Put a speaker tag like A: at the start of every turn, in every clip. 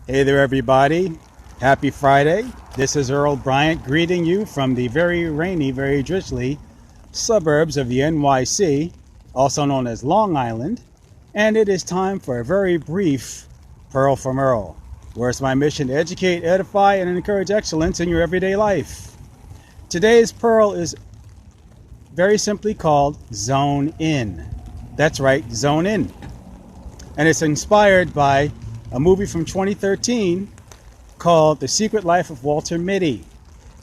A: Hey there, everybody. Happy Friday. This is Earl Bryant greeting you from the very rainy, very drizzly suburbs of the NYC, also known as Long Island. And it is time for a very brief Pearl from Earl, where it's my mission to educate, edify, and encourage excellence in your everyday life. Today's Pearl is very simply called Zone In. That's right, Zone In. And it's inspired by a movie from 2013 called The Secret Life of Walter Mitty,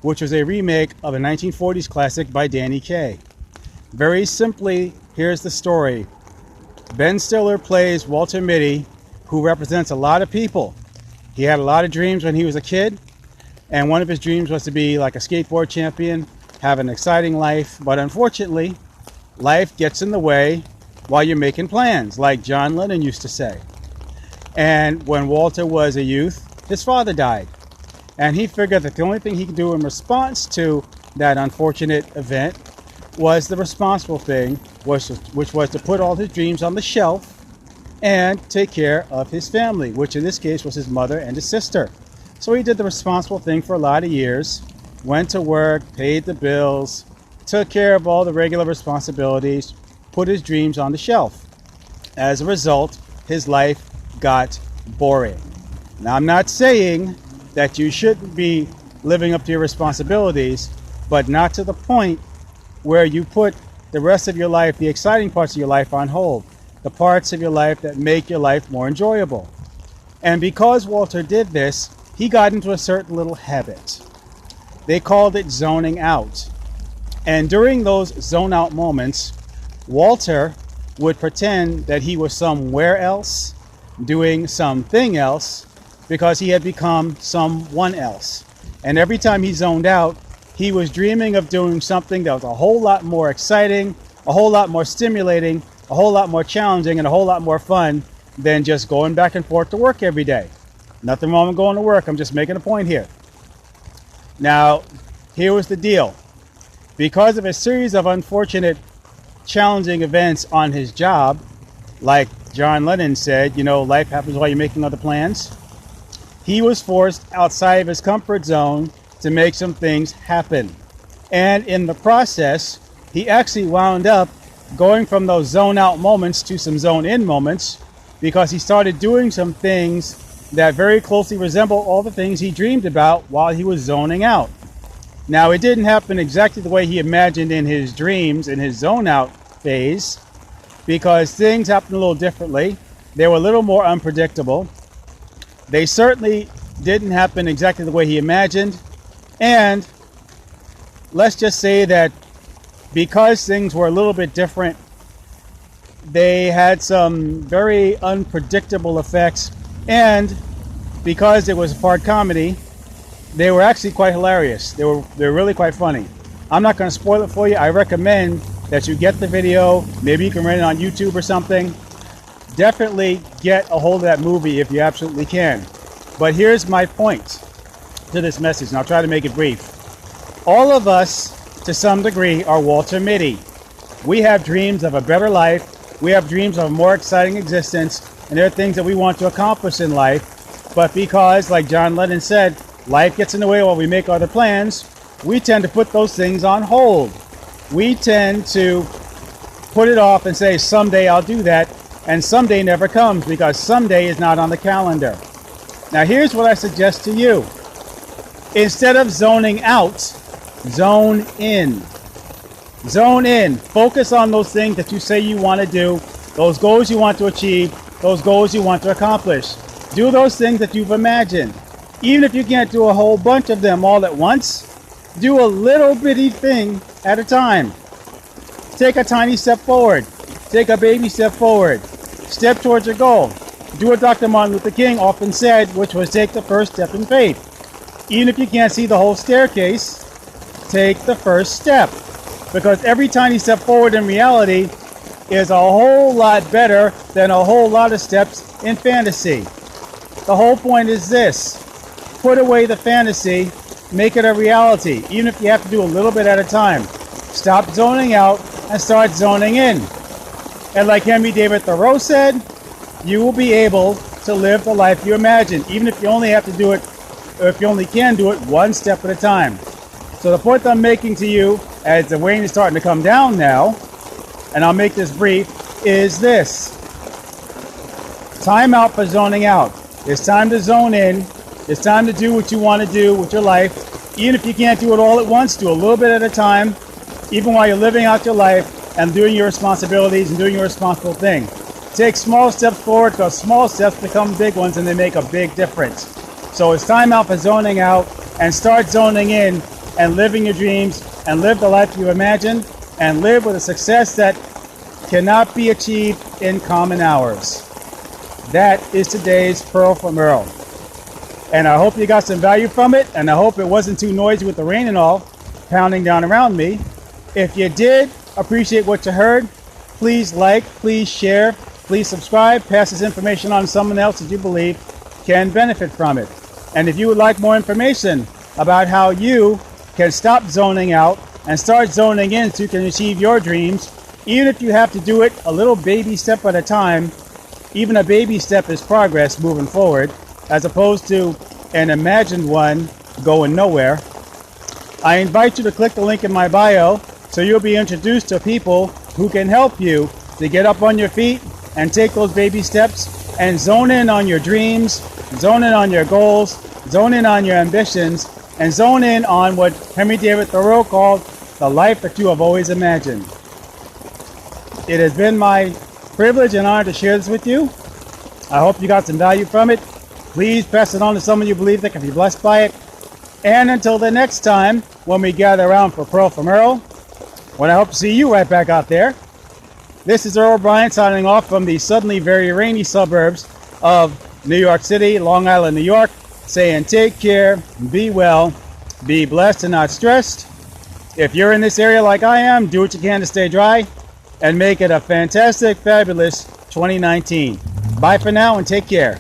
A: which was a remake of a 1940s classic by Danny Kaye. Very simply, here's the story. Ben Stiller plays Walter Mitty, who represents a lot of people. He had a lot of dreams when he was a kid, and one of his dreams was to be like a skateboard champion, have an exciting life, but unfortunately, life gets in the way while you're making plans, like John Lennon used to say. And when Walter was a youth, his father died. And he figured that the only thing he could do in response to that unfortunate event was the responsible thing, which was to put all his dreams on the shelf and take care of his family, which in this case was his mother and his sister. So he did the responsible thing for a lot of years, went to work, paid the bills, took care of all the regular responsibilities, put his dreams on the shelf. As a result, his life got boring. Now, I'm not saying that you shouldn't be living up to your responsibilities, but not to the point where you put the rest of your life, the exciting parts of your life, on hold, the parts of your life that make your life more enjoyable. And because Walter did this, he got into a certain little habit. They called it zoning out. And during those zone out moments, Walter would pretend that he was somewhere else, doing something else, because he had become someone else. And every time he zoned out, he was dreaming of doing something that was a whole lot more exciting, a whole lot more stimulating, a whole lot more challenging, and a whole lot more fun than just going back and forth to work every day. Nothing wrong with going to work. I'm just making a point here. Now, here was the deal. Because of a series of unfortunate, challenging events on his job, like John Lennon said, life happens while you're making other plans. He was forced outside of his comfort zone to make some things happen. And in the process, he actually wound up going from those zone out moments to some zone in moments, because he started doing some things that very closely resemble all the things he dreamed about while he was zoning out. Now, it didn't happen exactly the way he imagined in his dreams, in his zone out phase, because things happened a little differently. They were a little more unpredictable. They certainly didn't happen exactly the way he imagined. And let's just say that because things were a little bit different, they had some very unpredictable effects. And because it was a part comedy, they were actually quite hilarious. They were really quite funny. I'm not going to spoil it for you. I recommend that you get the video. Maybe you can rent it on YouTube or something. Definitely get a hold of that movie if you absolutely can. But here's my point to this message, and I'll try to make it brief. All of us, to some degree, are Walter Mitty. We have dreams of a better life. We have dreams of a more exciting existence, and there are things that we want to accomplish in life. But because, like John Lennon said, life gets in the way while we make other plans, we tend to put those things on hold. We tend to put it off and say, someday I'll do that, and someday never comes because someday is not on the calendar. Now, here's what I suggest to you. Instead of zoning out, zone in. Zone in. Focus on those things that you say you want to do, those goals you want to achieve, those goals you want to accomplish. Do those things that you've imagined. Even if you can't do a whole bunch of them all at once, do a little bitty thing at a time. Take a tiny step forward. Take a baby step forward. Step towards your goal. Do what Dr. Martin Luther King often said, which was take the first step in faith. Even if you can't see the whole staircase, take the first step. Because every tiny step forward in reality is a whole lot better than a whole lot of steps in fantasy. The whole point is this. Put away the fantasy, make it a reality, even if you have to do a little bit at a time. Stop zoning out and start zoning in. And like Henry David Thoreau said, you will be able to live the life you imagine, even if you only have to do it, or if you only can do it one step at a time. So the point I'm making to you, as the rain is starting to come down now, and I'll make this brief, is this. Time out for zoning out. It's time to zone in. It's time to do what you want to do with your life. Even if you can't do it all at once, do a little bit at a time, even while you're living out your life and doing your responsibilities and doing your responsible thing. Take small steps forward, because small steps become big ones and they make a big difference. So it's time out for zoning out, and start zoning in and living your dreams and live the life you imagine and live with a success that cannot be achieved in common hours. That is today's Pearl from Earl. And I hope you got some value from it, and I hope it wasn't too noisy with the rain and all pounding down around me. If you did appreciate what you heard, please like, please share, please subscribe, pass this information on to someone else that you believe can benefit from it. And if you would like more information about how you can stop zoning out and start zoning in so you can achieve your dreams, even if you have to do it a little baby step at a time, even a baby step is progress moving forward, as opposed to an imagined one going nowhere. I invite you to click the link in my bio so you'll be introduced to people who can help you to get up on your feet and take those baby steps and zone in on your dreams, zone in on your goals, zone in on your ambitions, and zone in on what Henry David Thoreau called the life that you have always imagined. It has been my privilege and honor to share this with you. I hope you got some value from it. Please pass it on to someone you believe that can be blessed by it. And until the next time, when we gather around for Pearl from Earl, when I hope to see you right back out there, this is Earl Bryant signing off from the suddenly very rainy suburbs of New York City, Long Island, New York, saying take care, be well, be blessed and not stressed. If you're in this area like I am, do what you can to stay dry and make it a fantastic, fabulous 2019. Bye for now and take care.